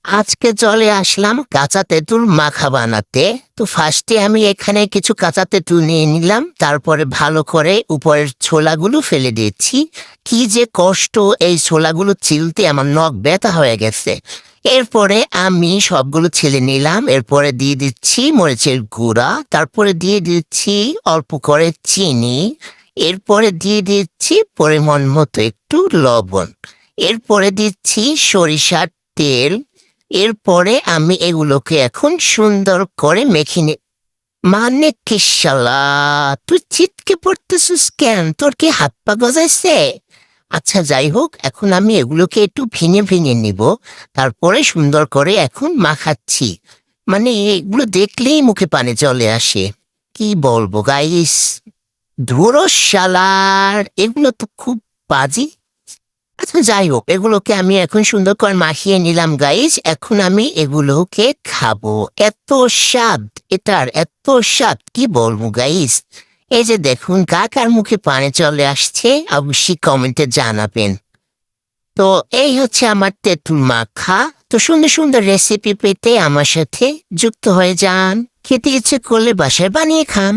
আজকে চলে আসলাম কাঁচা তেঁতুল মাখা বানাতে। তো ফার্স্টে আমি এখানে কিছু কাঁচা তেঁতুল নিয়ে নিলাম, তারপরে ভালো করে উপরের ছোলাগুলো ফেলে দিয়েছি। কি যে কষ্ট এই ছোলাগুলো ছিলতে, আমার নখ ব্যথা হয়ে গেছে। এরপরে আমি সবগুলো ছেলে নিলাম, এরপরে দিয়ে দিচ্ছি মরিচের গুঁড়া, তারপরে দিয়ে দিচ্ছি অল্প করে চিনি, এরপরে দিয়ে দিচ্ছি পরিমাণ মতো একটু লবণ, এরপরে দিচ্ছি সরিষার তেল। এরপরে আমি এগুলোকে এখন সুন্দর করে মেখে নে। মানে কি শালা, তুই ছিটকে পড়তেছিস কেন? তোর কি হাত পা গজাইছে? আচ্ছা যাই হোক, এখন আমি এগুলোকে একটু ভেঙে ভেঙে নিব, তারপরে সুন্দর করে এখন মাখাচ্ছি। মানে এগুলো দেখলেই মুখে পানি চলে আসে। কি বলবো গাইস, ধুরো শালার, এগুলো তো খুব বাজে। আচ্ছা যাই হোক, এগুলোকে আমি এখন সুন্দর করে মাখিয়ে নিলাম গাইস। এখন আমি এগুলোকে খাবো। এত স্বাদ, এটার এত স্বাদ কি বলবো গাইস। এই যে দেখুন, কাকার মুখে পানি চলে আসছে, অবশ্যই কমেন্টে জানাবেন। তো এই হচ্ছে আমার তেঁতুল মাখা। তো সুন্দর সুন্দর রেসিপি পেতে আমার সাথে যুক্ত হয়ে যান। খেতে ইচ্ছে করলে বাসায় বানিয়ে খান।